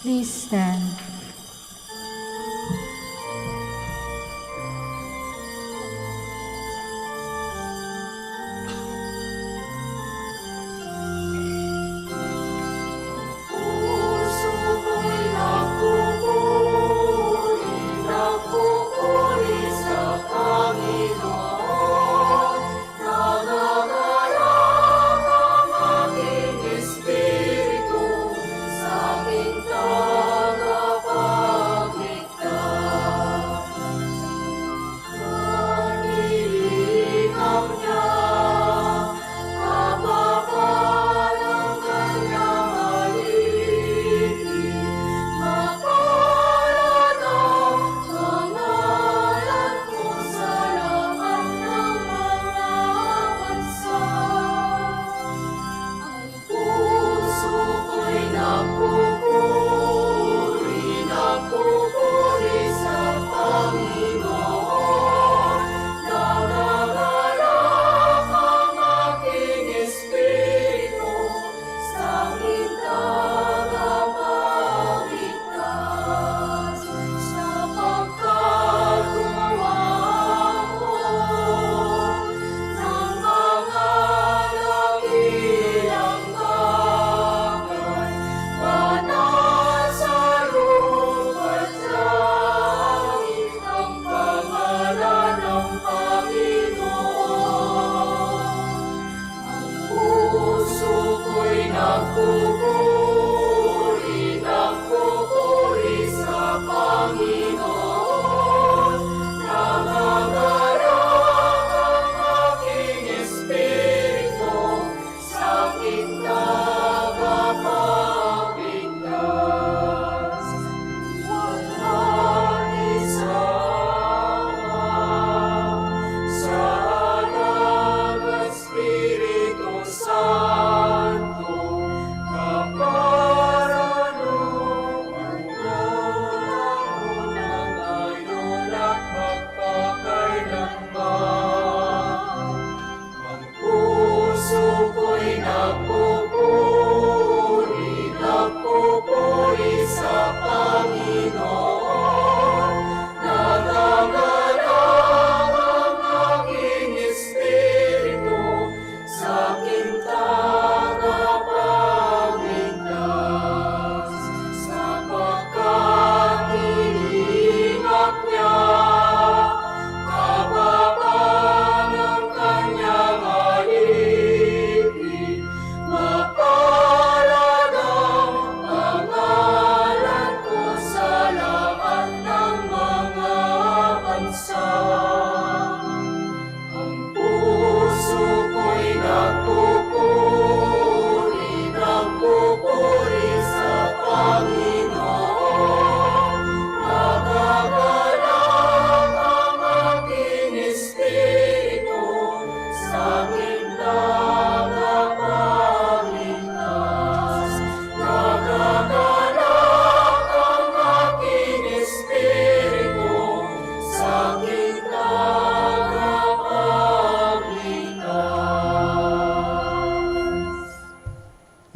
Please stand.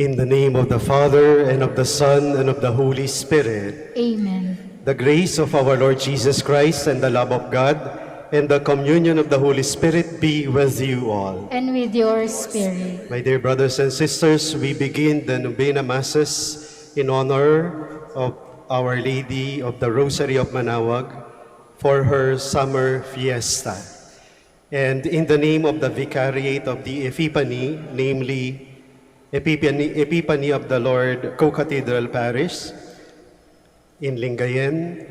In the name of the Father, and of the Son, and of the Holy Spirit. Amen. The grace of our Lord Jesus Christ, and the love of God, and the communion of the Holy Spirit be with you all. And with your spirit. My dear brothers and sisters, we begin the Novena Masses in honor of Our Lady of the Rosary of Manaoag for her summer fiesta. And in the name of the Vicariate of the Epiphany, namely Epiphany of the Lord Co-Cathedral Parish in Lingayen,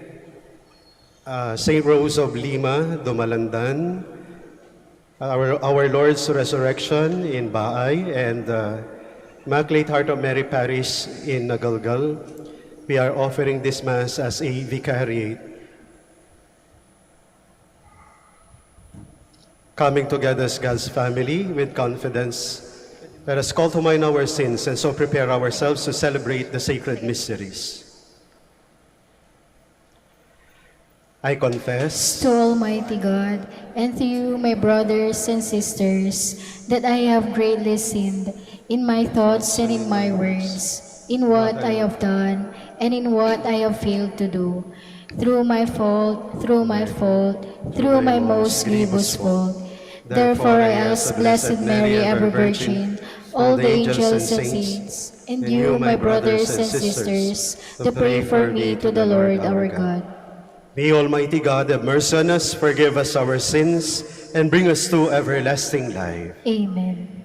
St. Rose of Lima, Dumalandan, Our Lord's Resurrection in Baay, and Immaculate Heart of Mary Parish in Nagalgal. We are offering this Mass as a Vicariate. Coming together as God's family with confidence, let us call to mind our sins and so prepare ourselves to celebrate the sacred mysteries. I confess To Almighty God, and to you, my brothers and sisters, that I have greatly sinned in my thoughts and in my words, in what I have done and in what I have failed to do. Through my fault, through my most grievous fault. Therefore I ask Blessed Mary, ever Virgin, all the angels and saints, and you, my brothers and sisters, to pray for me to the Lord our God. May Almighty God have mercy on us, forgive us our sins, and bring us to everlasting life. Amen.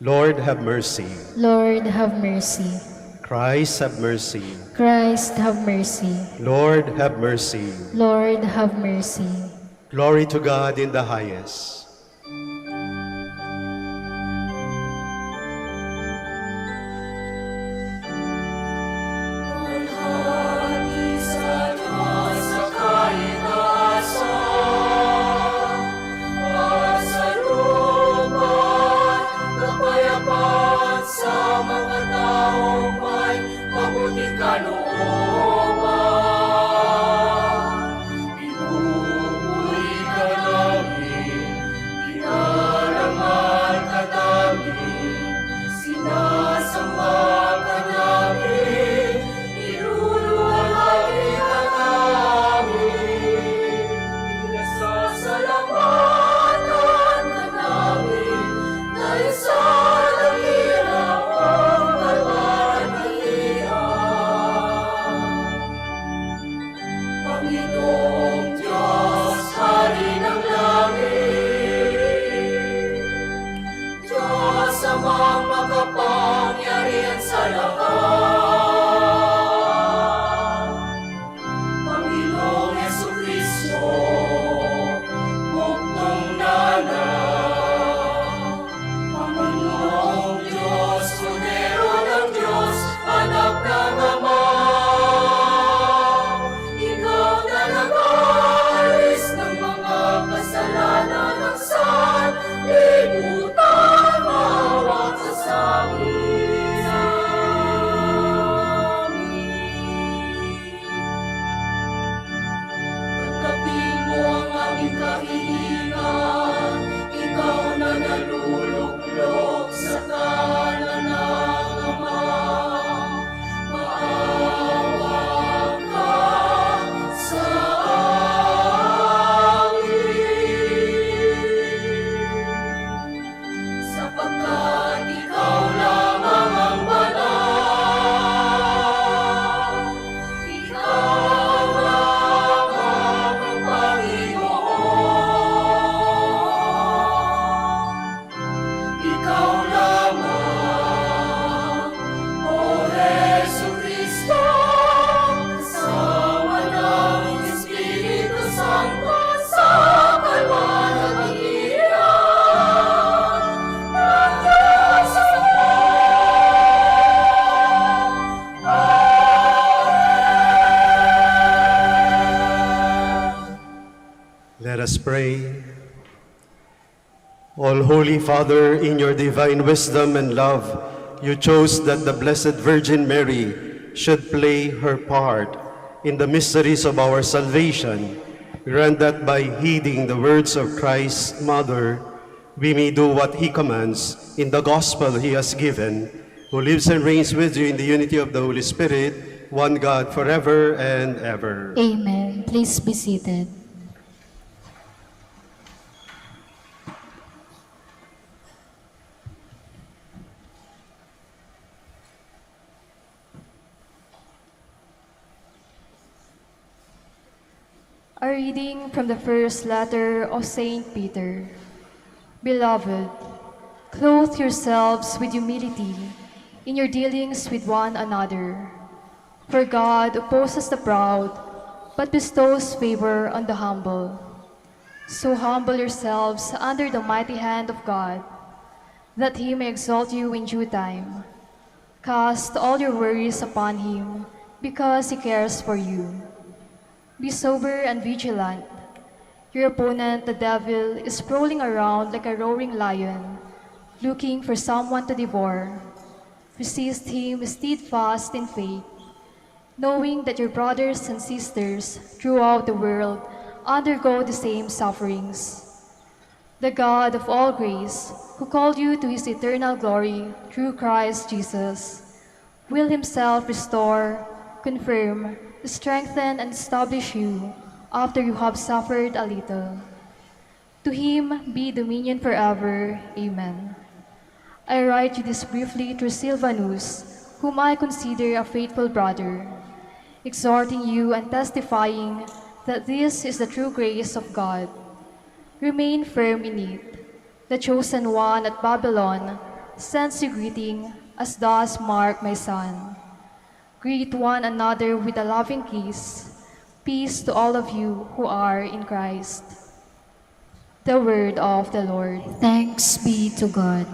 Lord, have mercy. Lord, have mercy. Christ, have mercy. Christ, have mercy. Lord, have mercy. Lord, have mercy. Glory to God in the highest. Let us pray. All Holy Father, in your divine wisdom and love, you chose that the Blessed Virgin Mary should play her part in the mysteries of our salvation. Grant that by heeding the words of Christ's mother, we may do what he commands in the gospel he has given, who lives and reigns with you in the unity of the Holy Spirit, one God, forever and ever. Amen. Please be seated. A reading from the first letter of Saint Peter. Beloved, clothe yourselves with humility in your dealings with one another. For God opposes the proud, but bestows favor on the humble. So humble yourselves under the mighty hand of God, that he may exalt you in due time. Cast all your worries upon him, because he cares for you. Be sober and vigilant. Your opponent, the devil, is prowling around like a roaring lion, looking for someone to devour. Resist him steadfast in faith, knowing that your brothers and sisters throughout the world undergo the same sufferings. The God of all grace, who called you to his eternal glory through Christ Jesus, will himself restore, confirm, strengthen, and establish you after you have suffered a little. To him be dominion forever. Amen. I write you this briefly through Silvanus, whom I consider a faithful brother, exhorting you and testifying that this is the true grace of God. Remain firm in it. The chosen one at Babylon sends you greeting, as does Mark, my son. Greet one another with a loving kiss. Peace to all of you who are in Christ. The word of the Lord. Thanks be to God.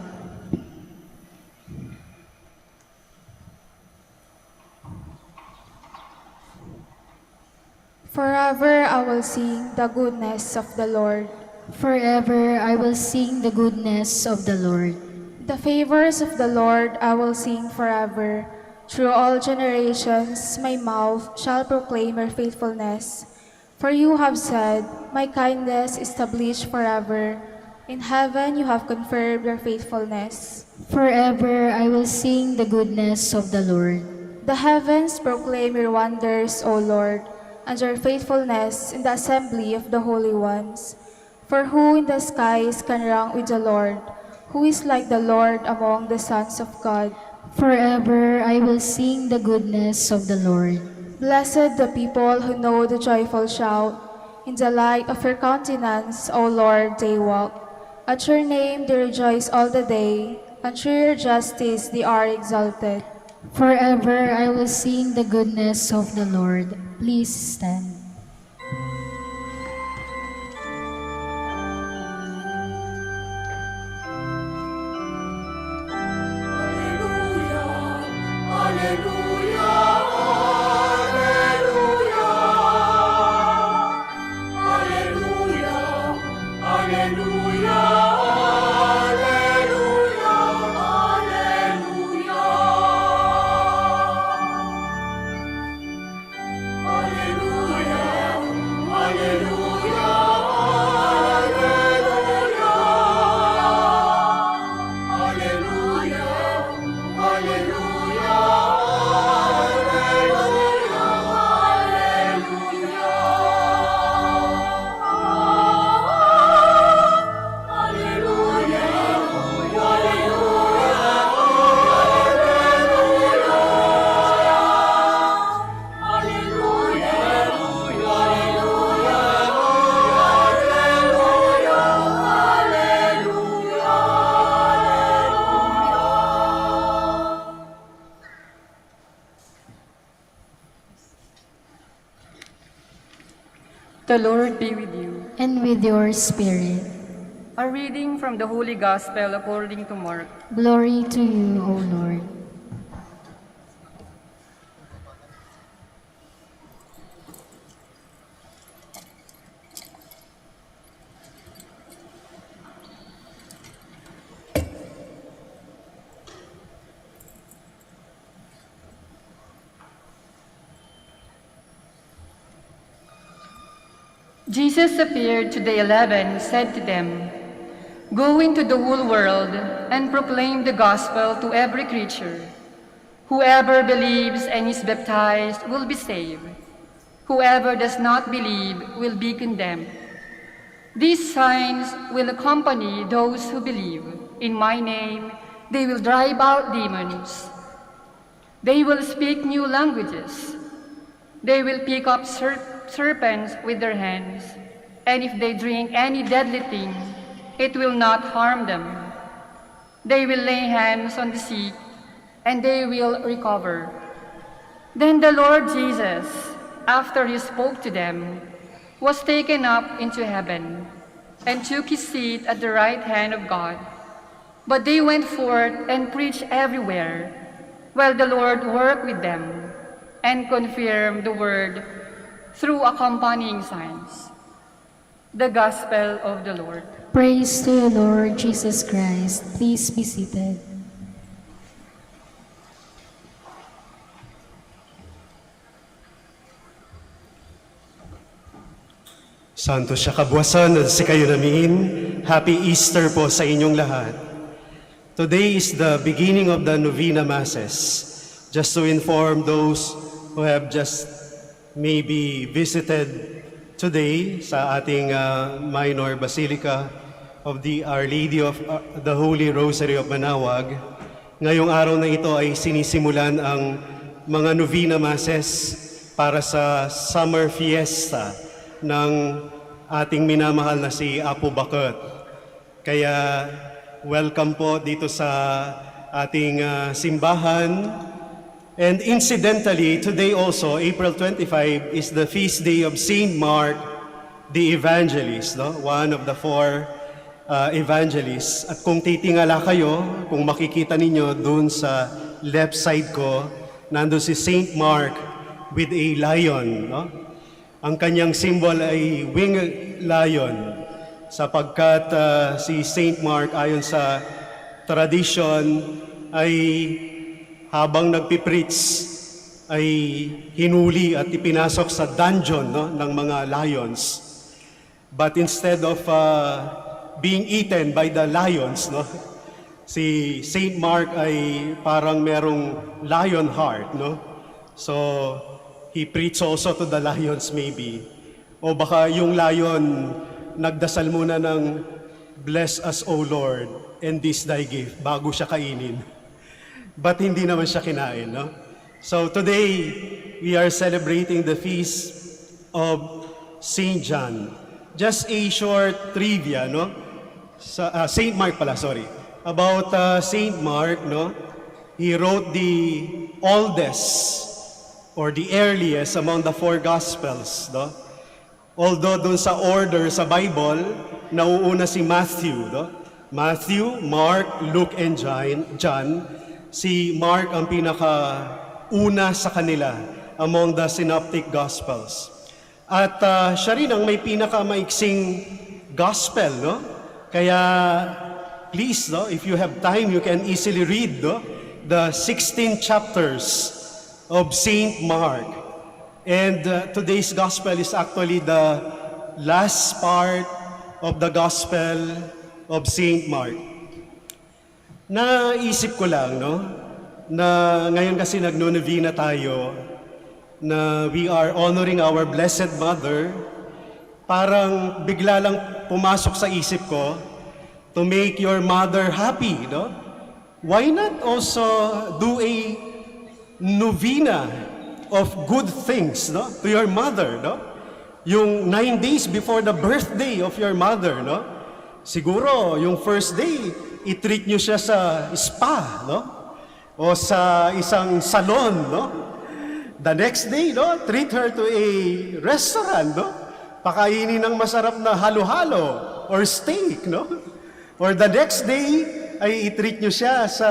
Forever I will sing the goodness of the Lord. Forever I will sing the goodness of the Lord. The favors of the Lord I will sing forever. Through all generations my mouth shall proclaim your faithfulness. For you have said, my kindness is established forever. In heaven you have confirmed your faithfulness. Forever I will sing the goodness of the Lord. The heavens proclaim your wonders, O Lord, and your faithfulness in the assembly of the holy ones. For who in the skies can rank with the Lord? Who is like the Lord among the sons of God? Forever I will sing the goodness of the Lord. Blessed the people who know the joyful shout. In the light of your countenance, O Lord, they walk. At your name they rejoice all the day, and through your justice they are exalted. Forever I will sing the goodness of the Lord. Please stand. The Lord be with you. And with your spirit. A reading from the Holy Gospel according to Mark. Glory to you, O Lord. Jesus appeared to the 11 and said to them, "Go into the whole world and proclaim the gospel to every creature. Whoever believes and is baptized will be saved. Whoever does not believe will be condemned. These signs will accompany those who believe. In my name, they will drive out demons. They will speak new languages. They will pick up serpents with their hands, and if they drink any deadly thing, it will not harm them. They will lay hands on the sick, and they will recover." Then the Lord Jesus, after he spoke to them, was taken up into heaven, and took his seat at the right hand of God. But they went forth and preached everywhere, while the Lord worked with them, and confirmed the word through accompanying signs. The Gospel of the Lord. Praise to you, Lord Jesus Christ. Please be seated. Santo siya kabwasan at si kayo namin. Happy Easter po sa inyong lahat. Today is the beginning of the Novena Masses, Just to inform those who have just maybe visited today sa ating minor basilica of the Our Lady of the Holy Rosary of Manaoag, ngayong araw na ito ay sinisimulan ang mga Novena Masses para sa summer fiesta ng ating minamahal na si Apo Bakit. Kaya welcome po dito sa ating simbahan. And incidentally, today also, April 25, is the feast day of Saint Mark the Evangelist, no? One of the four evangelists. At kung titingala kayo, kung makikita ninyo dun sa left side ko, nandun si Saint Mark with a lion, no? Ang kanyang symbol ay winged lion, sapagkat si Saint Mark ayon sa tradition ay habang nagpipreach ay hinuli at ipinasok sa dungeon, no, ng mga lions. But instead of being eaten by the lions, no, si Saint Mark ay parang merong lion heart, no? So he preached also to the lions maybe. O baka yung lion nagdasal muna ng "Bless us, O Lord, and this thy gift" bago siya kainin. But hindi naman siya kinain, no? So today, we are celebrating the feast of Saint John. Just a short trivia, no? Saint Mark pala, sorry. About Saint Mark, no? He wrote the oldest or the earliest among the four Gospels, no? Although dun sa order sa Bible, nauuna si Matthew, no? Matthew, Mark, Luke, and John. Si Mark ang pinaka-una sa kanila among the synoptic gospels. At siya rin ang may pinaka-maiksing gospel, no? Kaya please, no, if you have time, you can easily read, no, the 16 chapters of Saint Mark. And today's gospel is actually the last part of the gospel of Saint Mark. Naisip ko lang, no, na ngayon kasi nagno-novena tayo, na we are honoring our Blessed Mother, parang bigla lang pumasok sa isip ko, to make your mother happy, no? Why not also do a novena of good things, no, to your mother, no? Yung 9 days before the birthday of your mother, no? Siguro, yung first day, i-treat nyo siya sa spa, no? O sa isang salon, no? The next day, no? Treat her to a restaurant, no? Pakainin ng masarap na halo-halo or steak, no? Or the next day, ay i-treat nyo siya sa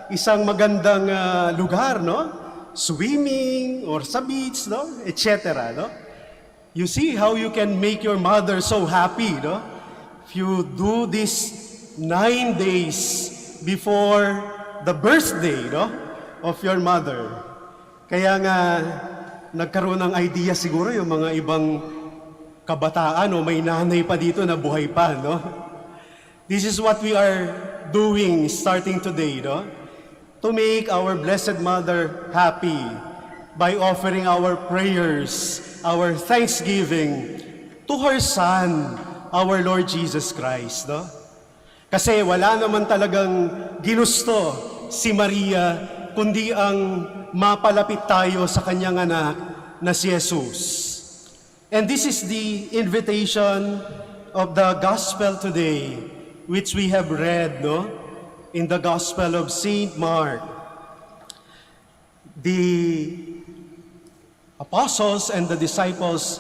isang magandang lugar, no? Swimming or sa beach, no? Etc., no? You see how you can make your mother so happy, no? If you do this 9 days before the birthday, no, of your mother. Kaya nga nagkaroon ng idea siguro yung mga ibang kabataan o may nanay pa dito na buhay pa, no? This is what we are doing starting today, no? To make our Blessed Mother happy by offering our prayers, our thanksgiving to her Son, our Lord Jesus Christ, no? Kasi wala naman talagang ginusto si Maria, kundi ang mapalapit tayo sa kanyang anak na si Jesus. And this is the invitation of the gospel today, which we have read, no, in the Gospel of Saint Mark. The apostles and the disciples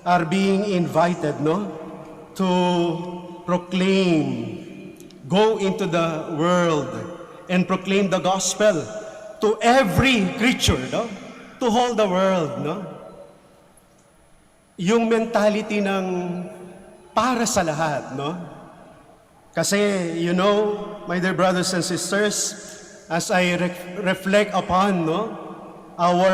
are being invited, no, to proclaim, go into the world and proclaim the gospel to every creature, no? To all the world, no? Yung mentality ng para sa lahat, no? Kasi, you know, my dear brothers and sisters, as I reflect upon, no, our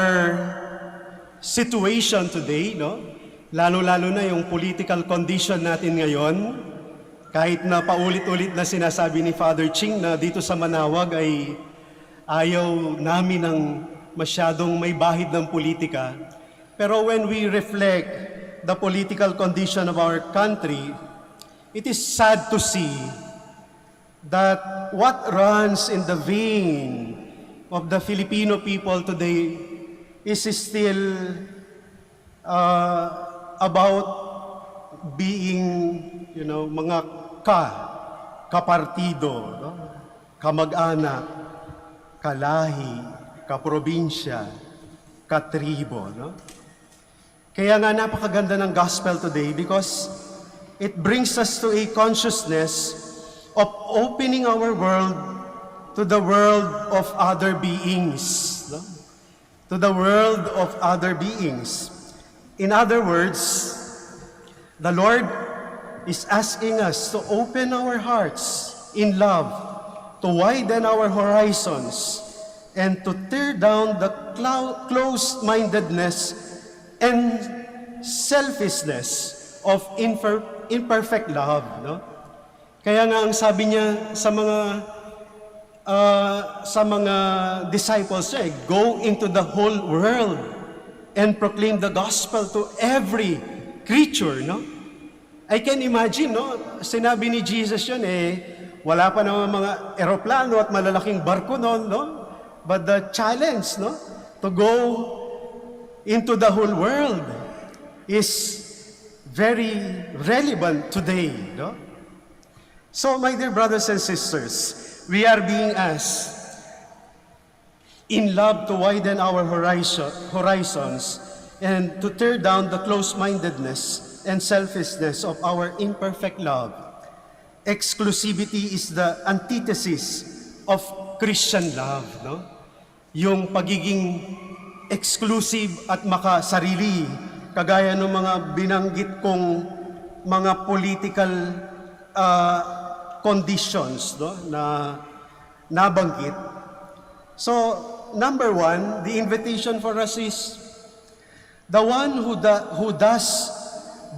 situation today, no? Lalo-lalo na yung political condition natin ngayon, kahit na paulit-ulit na sinasabi ni Father Ching na dito sa Manaoag ay Ayaw namin ng masyadong may bahid ng politika. Pero when we reflect the political condition of our country, it is sad to see that what runs in the vein of the Filipino people today is still about being, mga kapartido, no? Kamag-anak, kalahi, kaprobinsya, katribo. No? Kaya nga napakaganda ng gospel today because it brings us to a consciousness of opening our world to the world of other beings. No? To the world of other beings. In other words, the Lord is asking us to open our hearts in love, to widen our horizons, and to tear down the closed-mindedness and selfishness of imperfect love. No? Kaya nga ang sabi niya sa mga disciples niya, go into the whole world and proclaim the gospel to every creature, no? I can imagine, no? Sinabi ni Jesus yun, wala pa naman mga eroplano at malalaking barko noon, no? But the challenge, no? To go into the whole world is very relevant today, no? So, my dear brothers and sisters, we are being asked in love to widen our horizons and to tear down the close-mindedness and selfishness of our imperfect love. Exclusivity is the antithesis of Christian love, no? Yung pagiging exclusive at makasarili, kagaya ng mga binanggit kong mga political conditions, no, na nabanggit. So, number one, the invitation for us is the one who does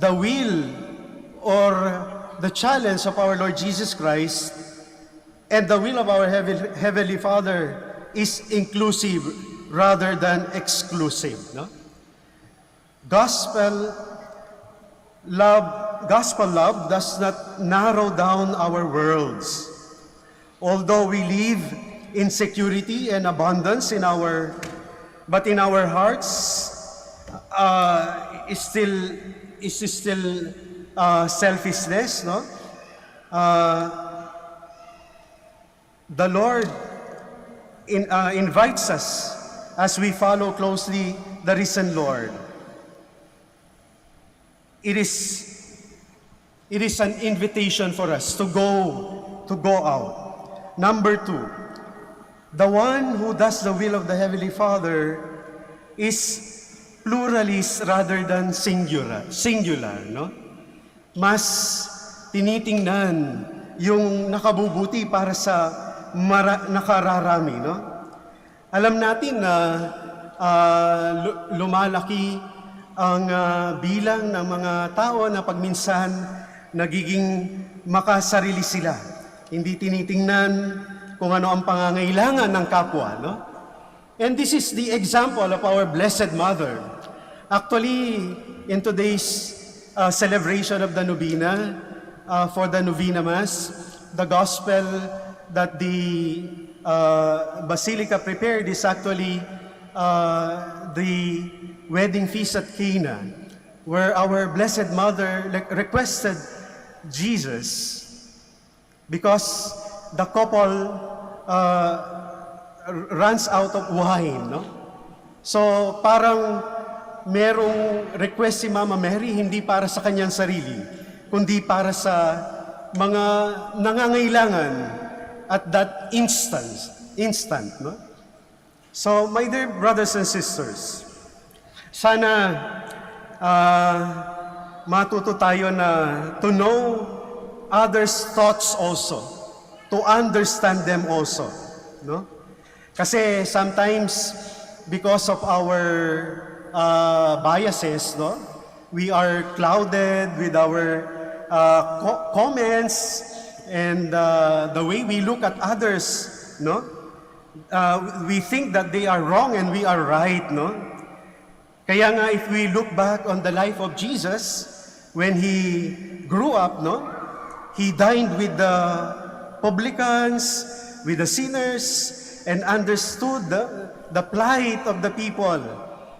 the will or the challenge of our Lord Jesus Christ and the will of our Heavenly Father is inclusive rather than exclusive. No? Gospel love does not narrow down our worlds. Although we live in security and abundance but in our hearts is still selfishness, no? The Lord invites us as we follow closely the risen Lord. It is an invitation for us to go out. Number two, the one who does the will of the Heavenly Father is pluralist rather than singular, no? Mas tinitingnan yung nakabubuti para sa nakararami, no? Alam natin na lumalaki ang bilang ng mga tao na pagminsan nagiging makasarili sila. Hindi tinitingnan kung ano ang pangangailangan ng kapwa, no? And this is the example of our Blessed Mother. Actually, in today's celebration of the Novena, for the Novena Mass, the Gospel that the Basilica prepared is actually the wedding feast at Cana, where our Blessed Mother requested Jesus because the couple runs out of wine, no? So parang merong request si Mama Mary hindi para sa kanyang sarili, kundi para sa mga nangangailangan at that instant, no? So my dear brothers and sisters, sana matuto tayo na to know others' thoughts also, to understand them also, no? Kasi sometimes because of our biases, no, we are clouded with our comments and the way we look at others, no. we think that they are wrong and we are right, no? Kaya nga, if we look back on the life of Jesus, when he grew up, no? He dined with the publicans, with the sinners, and understood the plight of the people.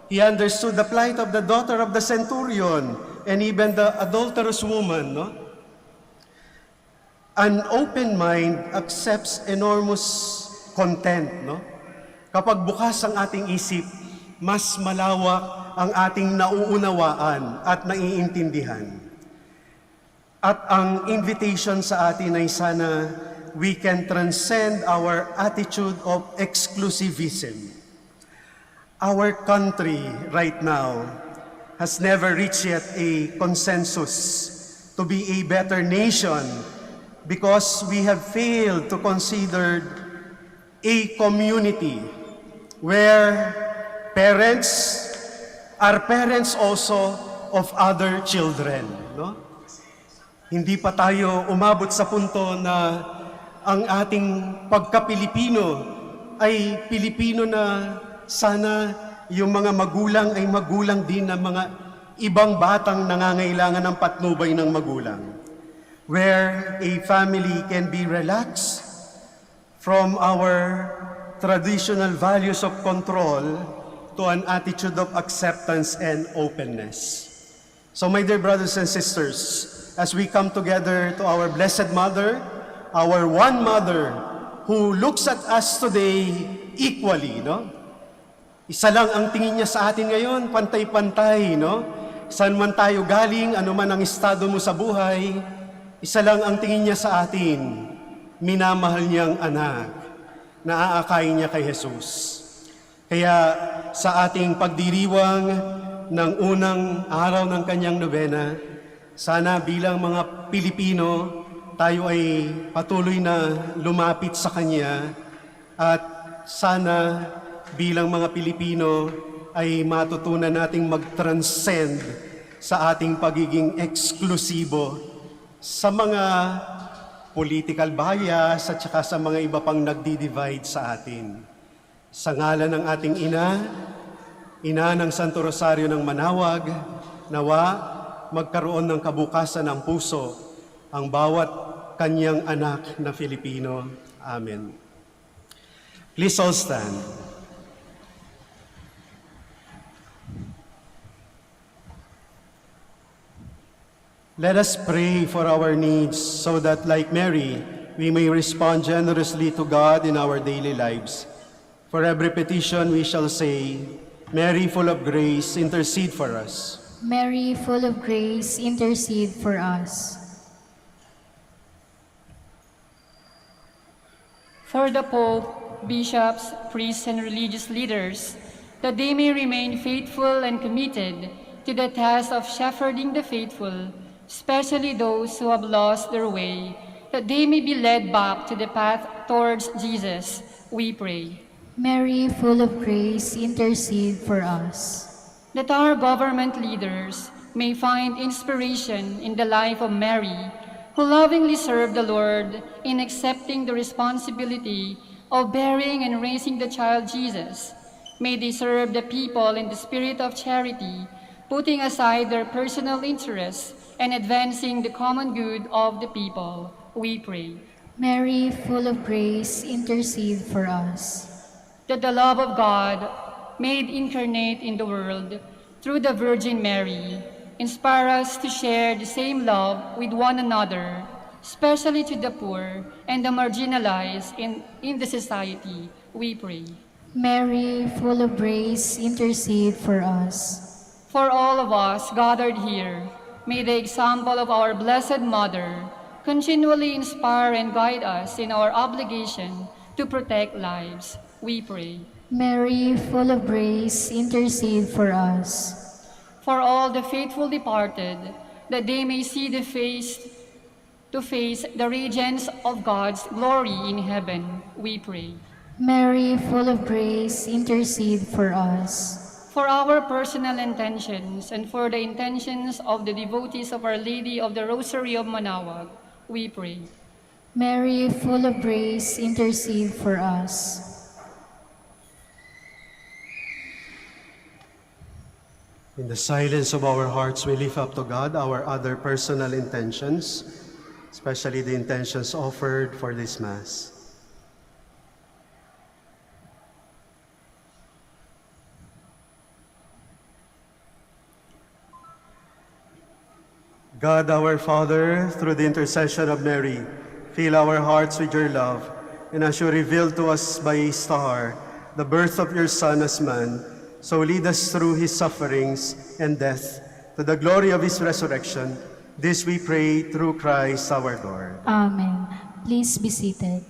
He understood the plight of the daughter of the centurion, and even the adulterous woman, no? An open mind accepts enormous content, no? Kapag bukas ang ating isip, mas malawak ang ating nauunawaan at naiintindihan. At ang invitation sa atin ay sana we can transcend our attitude of exclusivism. Our country right now has never reached yet a consensus to be a better nation because we have failed to consider a community where parents are parents also of other children, no? Hindi pa tayo umabot sa punto na ang ating pagka-Pilipino ay Pilipino na sana yung mga magulang ay magulang din ng mga ibang batang nangangailangan ng patnubay ng magulang. Where a family can be relaxed from our traditional values of control to an attitude of acceptance and openness. So my dear brothers and sisters, as we come together to our Blessed Mother, our one Mother who looks at us today equally, no? Isa lang ang tingin niya sa atin ngayon, pantay-pantay, no? Saan man tayo galing, ano man ang estado mo sa buhay, isa lang ang tingin niya sa atin, minamahal niyang anak, naaakayin niya kay Jesus. Kaya sa ating pagdiriwang ng unang araw ng kanyang novena, sana bilang mga Pilipino, tayo ay patuloy na lumapit sa Kanya at sana bilang mga Pilipino ay matutunan nating mag-transcend sa ating pagiging eksklusibo sa mga political bias at saka sa mga iba pang nagdi-divide sa atin. Sa ngalan ng ating Ina ng Santo Rosario ng Manaoag, nawa magkaroon ng kabukasan ng puso ang bawat kanyang anak na Filipino. Amen. Please all stand. Let us pray for our needs so that, like Mary, we may respond generously to God in our daily lives. For every petition we shall say, Mary, full of grace, intercede for us. Mary, full of grace, intercede for us. For the Pope, bishops, priests, and religious leaders, that they may remain faithful and committed to the task of shepherding the faithful, especially those who have lost their way, that they may be led back to the path towards Jesus, we pray. Mary, full of grace, intercede for us. That our government leaders may find inspiration in the life of Mary, who lovingly served the Lord in accepting the responsibility of bearing and raising the child Jesus. May they serve the people in the spirit of charity, putting aside their personal interests and advancing the common good of the people. We pray. Mary, full of grace, intercede for us. That the love of God, made incarnate in the world through the Virgin Mary, inspire us to share the same love with one another, especially to the poor and the marginalized in the society, we pray. Mary, full of grace, intercede for us. For all of us gathered here, may the example of our Blessed Mother continually inspire and guide us in our obligation to protect lives, we pray. Mary, full of grace, intercede for us. For all the faithful departed, that they may see the face the radiance of God's glory in heaven, we pray. Mary, full of grace, intercede for us. For our personal intentions and for the intentions of the devotees of Our Lady of the Rosary of Manaoag, we pray. Mary, full of grace, intercede for us. In the silence of our hearts, we lift up to God our other personal intentions, especially the intentions offered for this Mass. God, our Father, through the intercession of Mary, fill our hearts with your love, and as you reveal to us by a star the birth of your Son as man, so lead us through his sufferings and death to the glory of his resurrection. This we pray through Christ our Lord. Amen. Please be seated.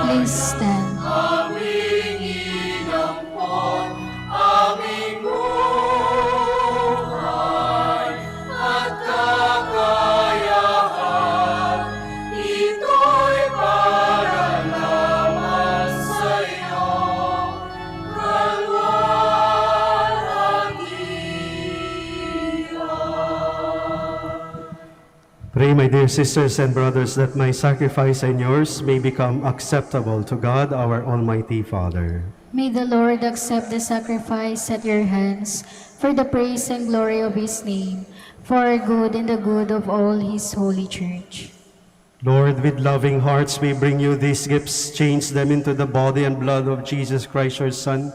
Please stand. Pray, my dear sisters and brothers, that my sacrifice and yours may become acceptable to God, our Almighty Father. May the Lord accept the sacrifice at your hands for the praise and glory of his name, for our good and the good of all his holy church. Lord, with loving hearts we bring you these gifts. Change them into the body and blood of Jesus Christ, your Son,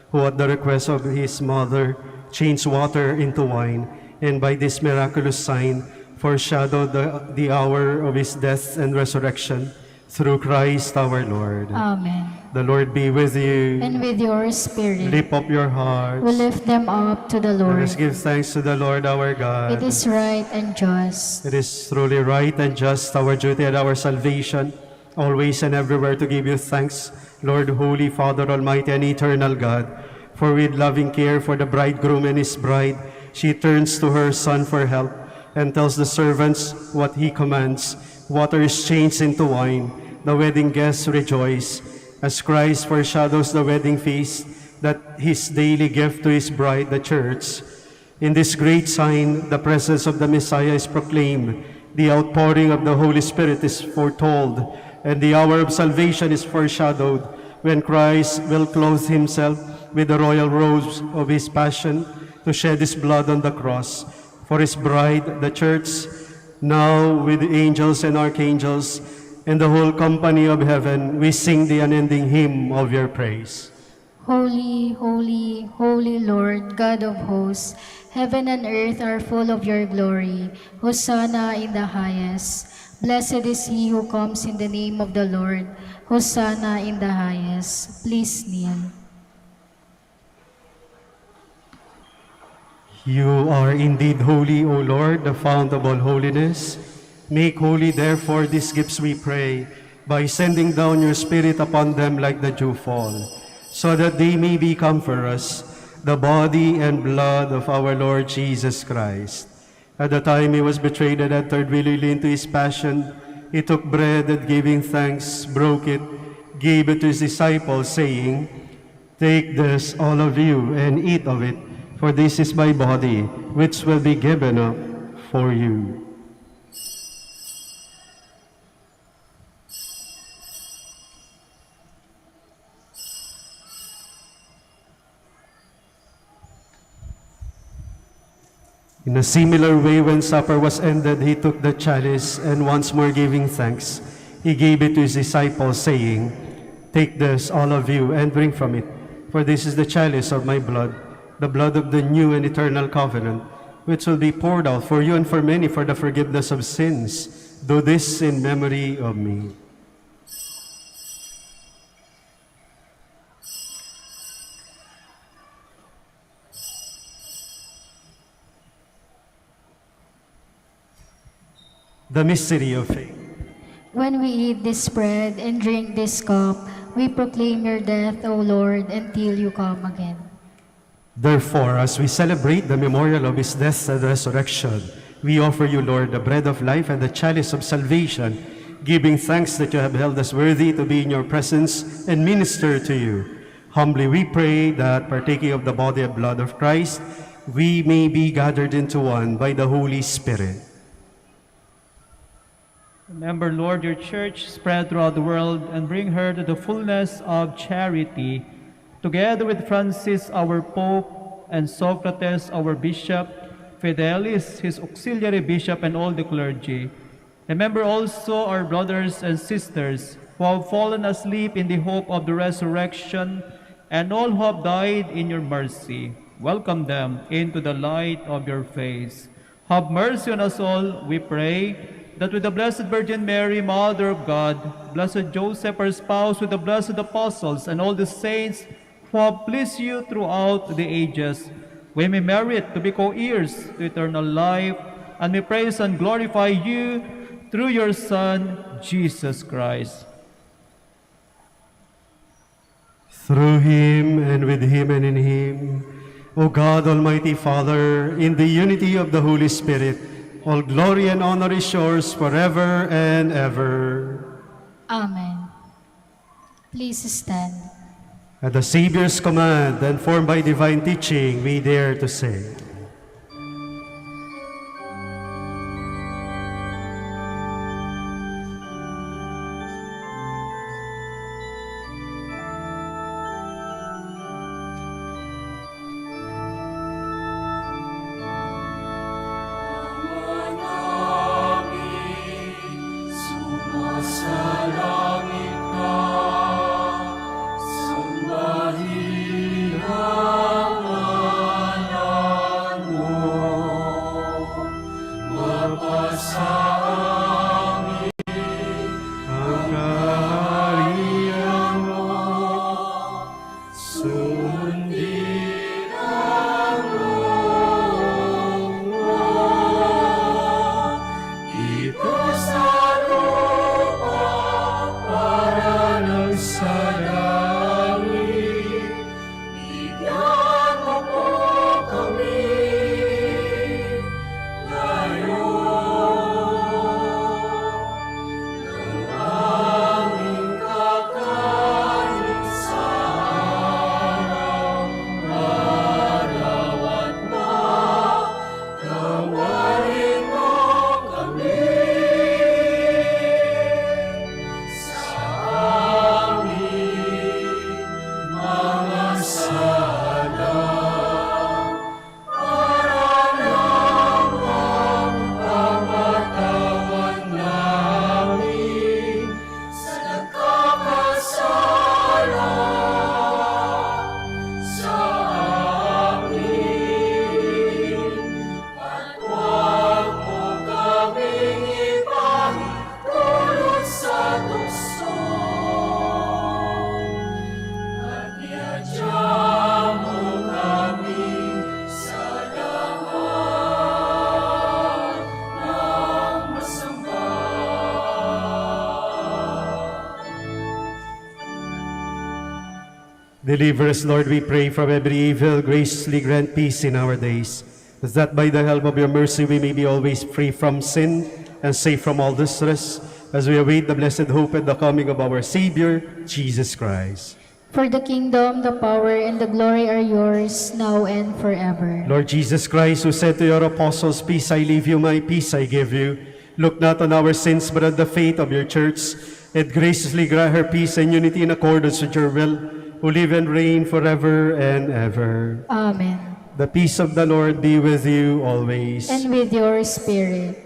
who at the request of his mother changed water into wine, and by this miraculous sign foreshadowed the hour of his death and resurrection, through Christ our Lord. Amen. The Lord be with you. And with your spirit, Lift up your hearts. we lift them up to the Let Lord. us give thanks to the Lord our God. It is right and just. It is truly right and just, our duty and our salvation, always and everywhere to give you thanks, Lord, Holy Father, Almighty and Eternal God. For with loving care for the bridegroom and his bride, she turns to her Son for help and tells the servants what he commands. Water is changed into wine. The wedding guests rejoice. As Christ foreshadows the wedding feast, that his daily gift to his bride, the church, In this great sign, the presence of the Messiah is proclaimed, the outpouring of the Holy Spirit is foretold, and the hour of salvation is foreshadowed when Christ will clothe himself with the royal robes of his passion to shed his blood on the cross. For his bride, the church, now with the angels and archangels and the whole company of heaven, we sing the unending hymn of your praise. Holy, holy, holy Lord, God of hosts, heaven and earth are full of your glory. Hosanna in the highest. Blessed is he who comes in the name of the Lord. Hosanna in the highest. Please kneel. You are indeed holy, O Lord, the fount of all holiness. Make holy, therefore, these gifts, we pray, by sending down your Spirit upon them like the dewfall, so that they may become for us the body and blood of our Lord Jesus Christ. At the time he was betrayed and entered willingly into his passion, he took bread and giving thanks, broke it, gave it to his disciples, saying, "Take this, all of you, and eat of it, for this is my body, which will be given up for you." In a similar way, when supper was ended, he took the chalice, and once more giving thanks, he gave it to his disciples, saying, "Take this, all of you, and drink from it, for this is the chalice of my blood, the blood of the new and eternal covenant, which will be poured out for you and for many for the forgiveness of sins. Do this in memory of me." The mystery of faith. When we eat this bread and drink this cup, we proclaim your death, O Lord, until you come again. Therefore, as we celebrate the memorial of his death and resurrection, we offer you, Lord, the bread of life and the chalice of salvation, giving thanks that you have held us worthy to be in your presence and minister to you. Humbly we pray that, partaking of the body and blood of Christ, we may be gathered into one by the Holy Spirit. Remember, Lord, your church spread throughout the world and bring her to the fullness of charity, together with Francis, our Pope, and Socrates, our Bishop, Fidelis, his auxiliary bishop, and all the clergy. Remember also our brothers and sisters who have fallen asleep in the hope of the resurrection, and all who have died in your mercy. Welcome them into the light of your face. Have mercy on us all, we pray, that with the Blessed Virgin Mary, Mother of God, Blessed Joseph, her spouse, with the blessed apostles, and all the saints who have pleased you throughout the ages, we may merit to be co-heirs to eternal life, and may praise and glorify you through your Son, Jesus Christ. Through him, and with him, and in him, O God, Almighty Father, in the unity of the Holy Spirit, all glory and honor is yours forever and ever. Amen. Please stand. At the Savior's command and formed by divine teaching, we dare to say, Deliver us, Lord, we pray, from every evil. Graciously grant peace in our days, that by the help of your mercy we may be always free from sin and safe from all distress, as we await the blessed hope and the coming of our Savior, Jesus Christ. For the kingdom, the power, and the glory are yours, now and forever. Lord Jesus Christ, who said to your apostles, "Peace I leave you, my peace I give you," look not on our sins, but on the faith of your church, and graciously grant her peace and unity in accordance with your will, who live and reign forever and ever. Amen. The peace of the Lord be with you always. And with your spirit.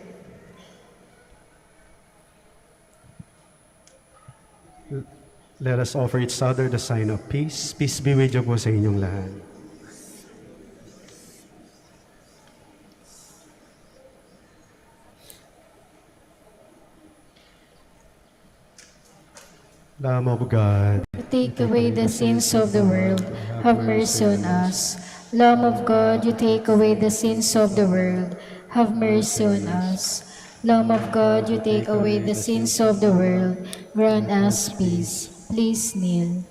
Let us offer each other the sign of peace. Peace be with you po sa inyong lahat. Lamb of God, Take away the sins of the world, have mercy on us. Lamb of God, you take away the sins of the world, have mercy on us. Lamb of God, you take away the sins of the world, grant us peace. Please kneel.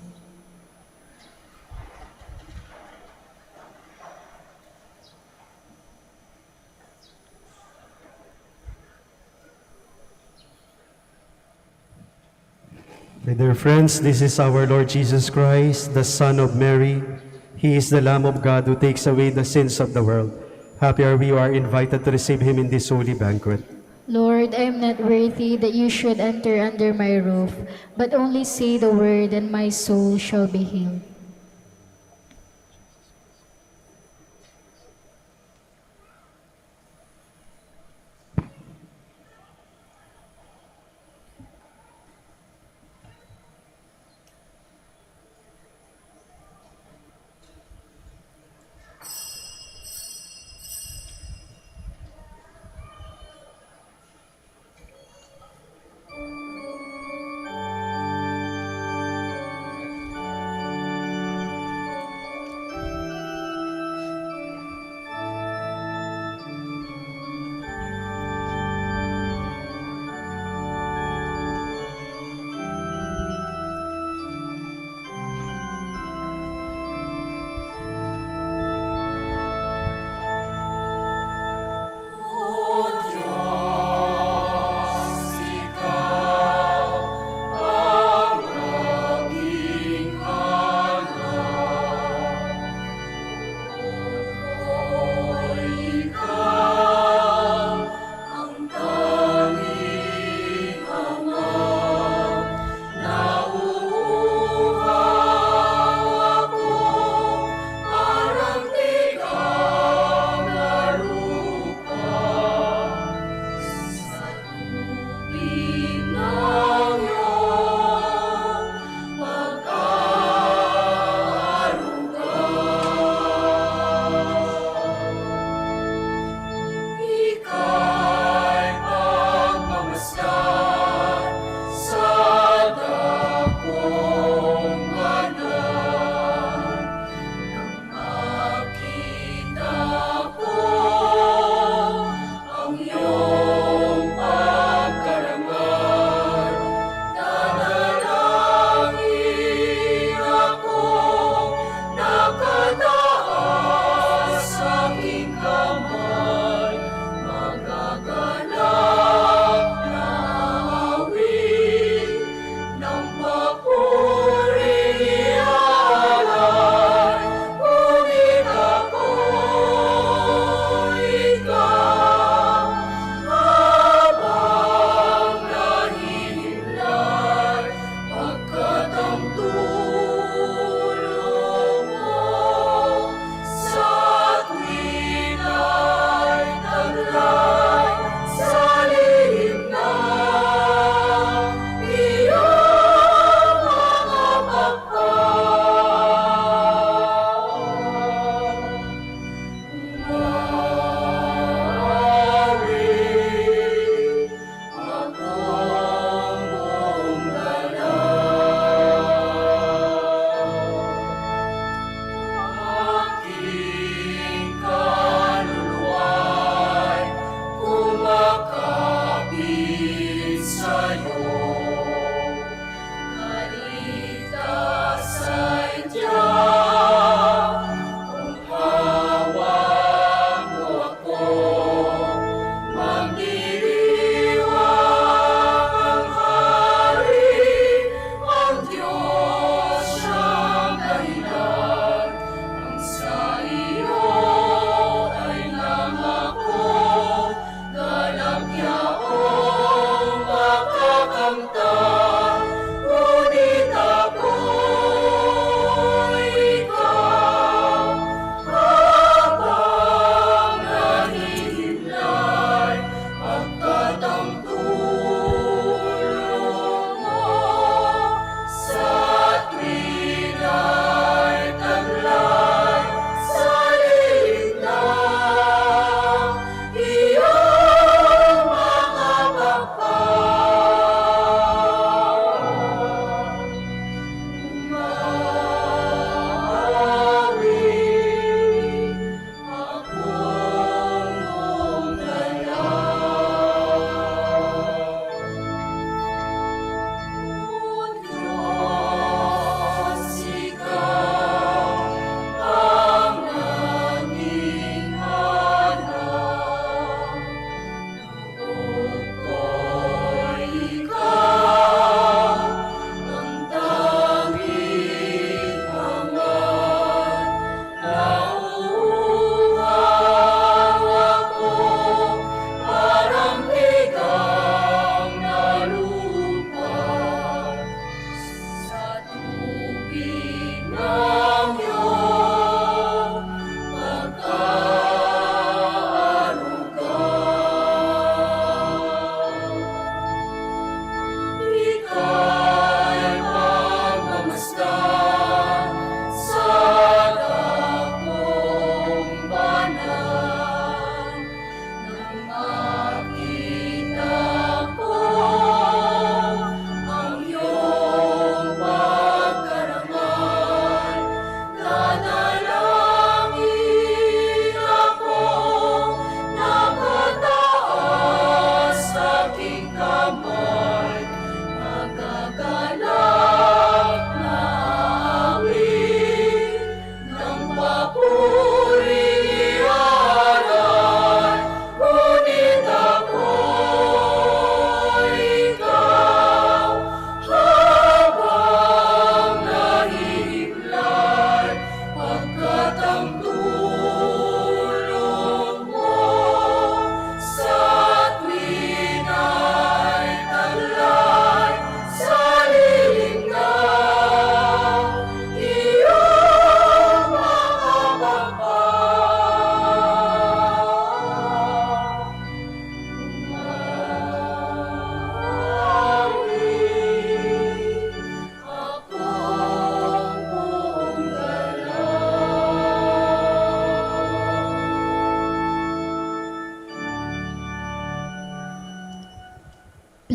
my dear friends, this is our Lord Jesus Christ, the Son of Mary. He is the Lamb of God who takes away the sins of the world. Happy are we who are invited to receive him in this holy banquet. Lord, I am not worthy that you should enter under my roof, but only say the word and my soul shall be healed.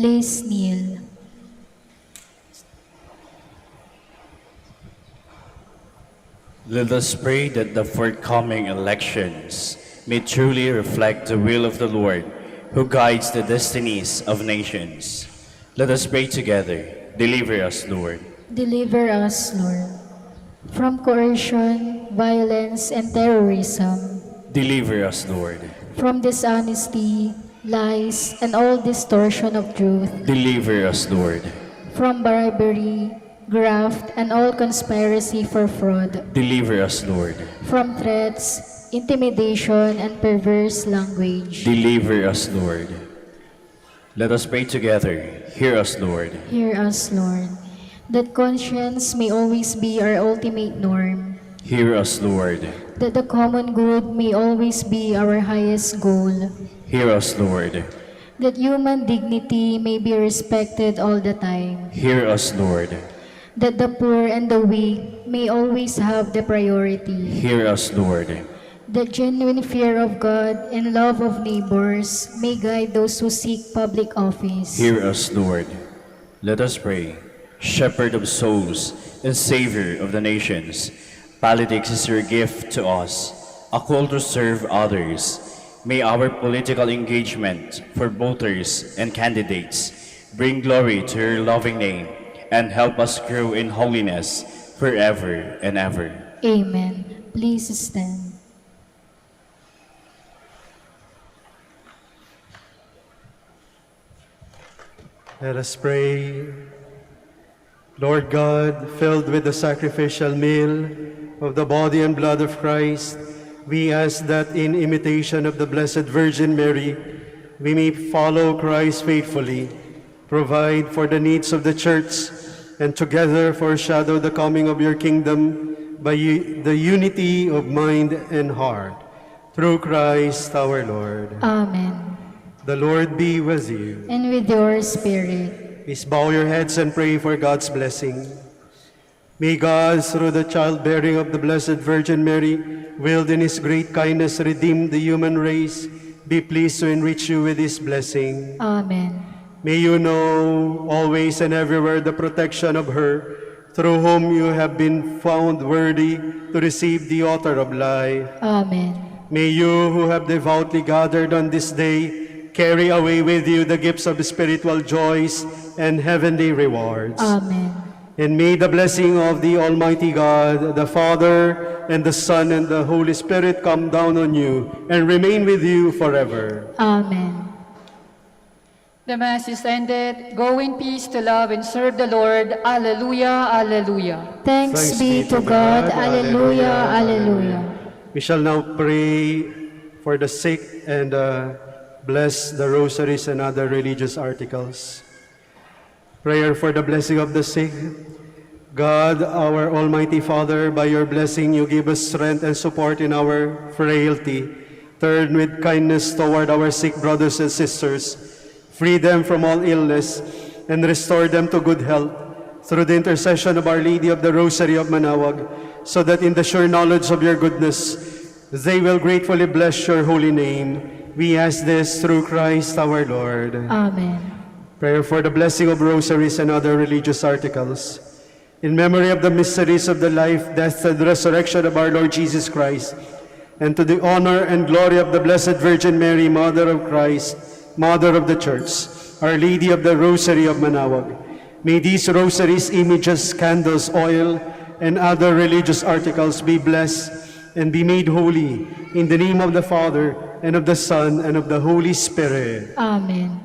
Please kneel. Let us pray that the forthcoming elections may truly reflect the will of the Lord, who guides the destinies of nations. Let us pray together. Deliver us, Lord. Deliver us, Lord, from coercion, violence, and terrorism, Deliver us, Lord. from dishonesty, lies, and all distortion of truth, Deliver us, Lord. from bribery, graft, and all conspiracy for fraud, Deliver us, Lord. from threats, intimidation, and perverse language. Deliver us, Lord. Let us pray together. Hear us, Lord. Hear us, Lord, that conscience may always be our ultimate norm, Hear us, Lord. that the common good may always be our highest goal, Hear us, Lord. that human dignity may be respected all the time, Hear us, Lord. that the poor and the weak may always have the priority, Hear us, Lord. that genuine fear of God and love of neighbors may guide those who seek public office. Hear us, Lord. Let us pray. Shepherd of souls and Savior of the nations, politics is your gift to us, a call to serve others. May our political engagement for voters and candidates bring glory to your loving name and help us grow in holiness forever and ever. Amen. Please stand. Let us pray. Lord God, filled with the sacrificial meal of the body and blood of Christ, we ask that in imitation of the Blessed Virgin Mary, we may follow Christ faithfully, provide for the needs of the Church, and together foreshadow the coming of your kingdom by the unity of mind and heart. Through Christ our Lord. Amen. The Lord be with you. And with your spirit. Please bow your heads and pray for God's blessing. May God, through the childbearing of the Blessed Virgin Mary, willed in His great kindness redeem the human race, be pleased to enrich you with His blessing. Amen. May you know always and everywhere the protection of her, through whom you have been found worthy to receive the author of life. Amen. May you who have devoutly gathered on this day carry away with you the gifts of spiritual joys and heavenly rewards. Amen. And may the blessing of the Almighty God, the Father, and the Son, and the Holy Spirit come down on you and remain with you forever. Amen. The Mass is ended. Go in peace to love and serve the Lord. Alleluia, alleluia. Thanks be to God. Alleluia, alleluia. We shall now pray for the sick and bless the rosaries and other religious articles. Prayer for the blessing of the sick. God, our Almighty Father, by your blessing you give us strength and support in our frailty. Turn with kindness toward our sick brothers and sisters. Free them from all illness and restore them to good health through the intercession of Our Lady of the Rosary of Manaoag, so that in the sure knowledge of your goodness they will gratefully bless your holy name. We ask this through Christ our Lord. Amen. Prayer for the blessing of rosaries and other religious articles. In memory of the mysteries of the life, death, and resurrection of our Lord Jesus Christ, and to the honor and glory of the Blessed Virgin Mary, Mother of Christ, Mother of the Church, Our Lady of the Rosary of Manaoag, may these rosaries, images, candles, oil, and other religious articles be blessed and be made holy in the name of the Father, and of the Son, and of the Holy Spirit. Amen.